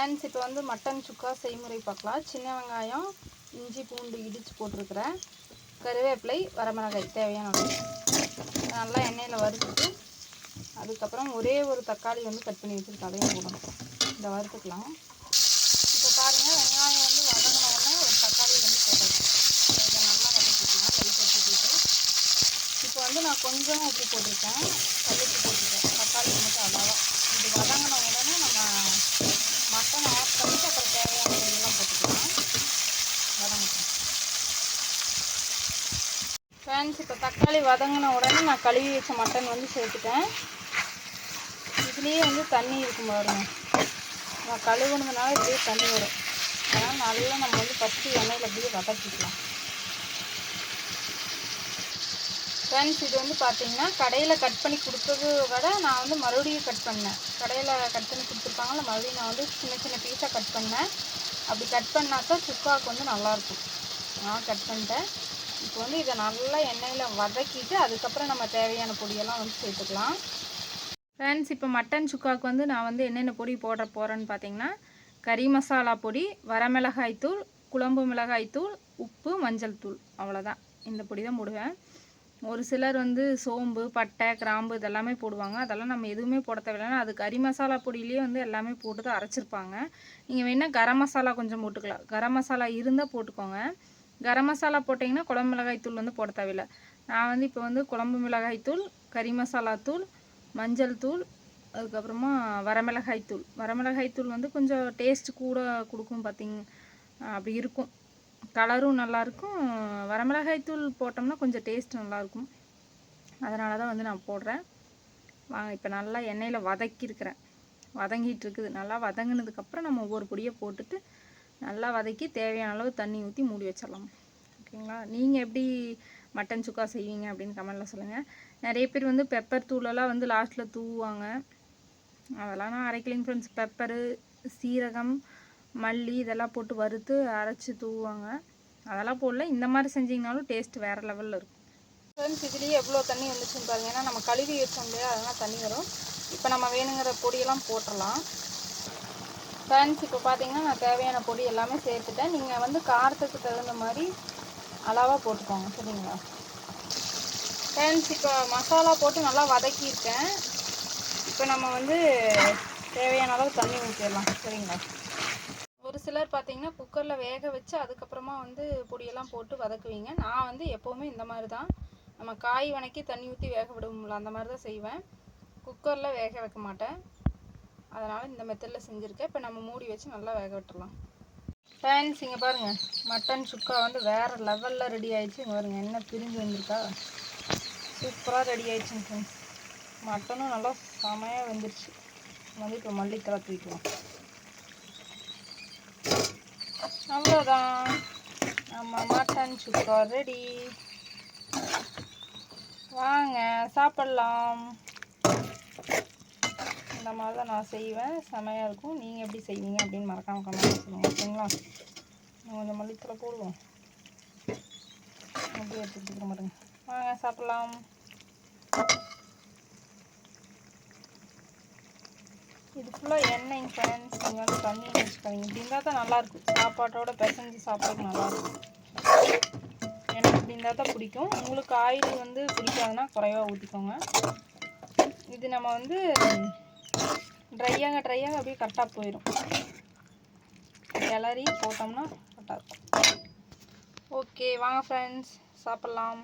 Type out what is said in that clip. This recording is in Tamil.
ஃப்ரெண்ட்ஸ், இப்போ வந்து மட்டன் சுக்கா செய்முறை பார்க்கலாம். சின்ன வெங்காயம், இஞ்சி பூண்டு இடித்து போட்டிருக்கிறேன், கருவேப்பிலை, வரமிளகாய் தேவையான அளவு நல்லா எண்ணெயில் வறுத்துட்டு, அதுக்கப்புறம் ஒரே ஒரு தக்காளி வந்து கட் பண்ணி வச்சுருக்கேன், அதையும் போடணும். இதை வறுத்துக்கலாம். இப்போ பாருங்கள், வெங்காயம் வந்து வதங்கின உடனே ஒரு தக்காளி வந்து போட்டாச்சு. இதை நல்லா வதக்கிக்கலாம், லைட் வச்சுக்கிட்டு. இப்போ வந்து நான் கொஞ்சம் உப்பு போட்டிருக்கேன், கல்லுப்பு போட்டிருக்கேன், தக்காளி மட்டும் அளவாக. இது வதங்கின உடனே நம்ம மட்டன் ஆட் பண்ணிவிட்டு அப்புறம் தேவையான பொடியெல்லாம் போட்டுக்கலாம். வதங்கட்டும். ஃப்ரெண்ட்ஸ், இப்போ தக்காளி வதங்கின உடனே நான் கழுவி வச்ச மட்டன் வந்து சேர்த்துட்டேன். இதுலேயே வந்து தண்ணி இருக்கும் பாருங்க, நான் கழுவுனதுனால இப்படியே தண்ணி வரும். அதனால் நல்லா நம்ம வந்து ஃபஸ்ட்டு எண்ணெயில் அப்படியே வதக்கிக்கலாம். ஃப்ரெண்ட்ஸ், இது வந்து பார்த்திங்கன்னா கடையில் கட் பண்ணி கொடுத்தது விட நான் வந்து மறுபடியும் கட் பண்ணேன். கடையில் கட் பண்ணி கொடுத்துருப்பாங்கள, மறுபடியும் நான் வந்து சின்ன சின்ன பீஸாக கட் பண்ணேன். அப்படி கட் பண்ணாக்கா சுக்காவுக்கு வந்து நல்லாயிருக்கும். நான் கட் பண்ணிட்டேன். இப்போ வந்து இதை நல்லா எண்ணெயில் வதக்கிட்டு அதுக்கப்புறம் நம்ம தேவையான பொடியெல்லாம் வந்து சேர்த்துக்கலாம். ஃப்ரெண்ட்ஸ், இப்போ மட்டன் சுக்காவுக்கு வந்து நான் வந்து என்னென்ன பொடி போட போகிறேன்னு பார்த்தீங்கன்னா, கறி மசாலா பொடி, வரமிளகாய் தூள், குழம்பு மிளகாய் தூள், உப்பு, மஞ்சள் தூள், அவ்வளோதான். இந்த பொடி தான் போடுவேன். ஒரு சிலர் வந்து சோம்பு, பட்டை, கிராம்பு இதெல்லாமே போடுவாங்க. அதெல்லாம் நம்ம எதுவுமே போட தேவையில்லைன்னா அது கறி மசாலா பொடியிலேயே வந்து எல்லாமே போட்டு தான் அரைச்சிருப்பாங்க. நீங்கள் வேணால் கரம் மசாலா கொஞ்சம் போட்டுக்கலாம். கரம் மசாலா இருந்தால் போட்டுக்கோங்க. கரம் மசாலா போட்டிங்கன்னா குழம்பு மிளகாய் தூள் வந்து போட தேவையில்லை. நான் வந்து இப்போ வந்து குழம்பு மிளகாய் தூள், கறி மசாலா தூள், மஞ்சள் தூள், அதுக்கப்புறமா வரமிளகாய் தூள். வரமிளகாய் தூள் வந்து கொஞ்சம் டேஸ்ட் கூட கொடுக்கும், பார்த்திங்க அப்படி இருக்கும். கலரும் நல்லாயிருக்கும். வரமிளகாய் தூள் போட்டோம்னா கொஞ்சம் டேஸ்ட் நல்லாயிருக்கும். அதனால தான் வந்து நான் போடுறேன். வாங்க, இப்போ நல்லா எண்ணெயில் வதக்கியிருக்கிறேன், வதங்கிட்டு இருக்குது. நல்லா வதங்கினதுக்கப்புறம் நம்ம ஒவ்வொரு பொடியை போட்டுட்டு நல்லா வதக்கி தேவையான அளவு தண்ணி ஊற்றி மூடி வச்சிடலாம். ஓகேங்களா? நீங்கள் எப்படி மட்டன் சுக்கா செய்வீங்க அப்படின்னு கமெண்டில் சொல்லுங்கள். நிறைய பேர் வந்து பெப்பர் தூளெல்லாம் வந்து லாஸ்ட்டில் தூவுவாங்க. அதெல்லாம் நான் அரைக்கலைங்க ஃப்ரெண்ட்ஸ். பெப்பரு, சீரகம், மல்லி இதெல்லாம் போட்டு வறுத்து அரைச்சி தூவுவாங்க. அதெல்லாம் போடல. இந்த மாதிரி செஞ்சிங்கனாலும் டேஸ்ட் வேறு லெவலில் இருக்கும். ஃப்ரெண்ட்ஸ், இதுலேயே எவ்வளோ தண்ணி வந்துச்சுன்னு பாருங்கள். ஏன்னா நம்ம கழுவி வச்சோம் இல்லையா, அதெல்லாம் தண்ணி வரும். இப்போ நம்ம வேணுங்கிற பொடியெல்லாம் போட்டுடலாம். ஃப்ரெண்ட்ஸ், இப்போ பார்த்தீங்கன்னா நான் தேவையான பொடி எல்லாமே சேர்த்துட்டேன். நீங்கள் வந்து காரத்துக்கு தகுந்த மாதிரி அளவாக போட்டுக்கோங்க, சரிங்களா? ஃப்ரெண்ட்ஸ், இப்போ மசாலா போட்டு நல்லா வதக்கியிருக்கேன். இப்போ நம்ம வந்து தேவையான அளவு தண்ணி ஊற்றிடலாம், சரிங்களா? ஒரு சிலர் பார்த்தீங்கன்னா குக்கரில் வேக வச்சு அதுக்கப்புறமா வந்து பொடியெல்லாம் போட்டு வதக்குவீங்க. நான் வந்து எப்போவுமே இந்த மாதிரி தான், நம்ம காய் வணக்கி தண்ணி ஊற்றி வேக விடுவோம்ல, அந்த மாதிரி தான் செய்வேன். குக்கரில் வேக வைக்க மாட்டேன். அதனால் இந்த மெத்தடில் செஞ்சுருக்கேன். இப்போ நம்ம மூடி வச்சு நல்லா வேக விட்டுடலாம். ஃப்ரெண்ட்ஸ், இங்கே பாருங்கள், மட்டன் சுக்கா வந்து வேறு லெவலில் ரெடி ஆகிடுச்சு. இங்கே பாருங்கள், என்ன பிரிஞ்சு வந்திருக்கா, சூப்பராக ரெடி ஆகிடுச்சுங்க ஃப்ரெண்ட்ஸ். மட்டனும் நல்லா செமையாக வெந்துருச்சு. வந்து இப்போ மல்லித்தலை தூக்கிக்கலாம். அவ்வளோதான், நம்ம மட்டன் சுக்கா ரெடி. வாங்க சாப்பிட்லாம். இந்த மாதிரி தான் நான் செய்வேன், செமையாக இருக்கும். நீங்கள் எப்படி செய்வீங்க அப்படின்னு மறக்காமல் கமெண்ட் சொல்லுங்கள், ஓகேங்களா? கொஞ்சம் மல்லித்தலை போடுவோம். அப்படியே எடுத்துக்கிற மாட்டேங்க. வாங்க சாப்பிட்லாம். இது ஃபுல்லாக எண்ணெய் ஃப்ரெண்ட்ஸ். நீங்கள் வந்து தண்ணி வச்சுக்காதீங்க. இப்படி இருந்தால் தான் நல்லாயிருக்கும். சாப்பாட்டோட பிசைஞ்சு சாப்பிட்றதுக்கு நல்லாயிருக்கும். எனக்கு இப்படி இருந்தால் தான் பிடிக்கும். உங்களுக்கு ஆயில் வந்து பிடிக்காதுன்னா குறைவாக ஊற்றிக்கோங்க. இது நம்ம வந்து ட்ரையாக அப்படியே கரெக்டாக போயிடும். கிளறி போட்டோம்னா கரெக்டாக இருக்கும். ஓகே, வாங்க ஃப்ரெண்ட்ஸ் சாப்பிட்லாம்.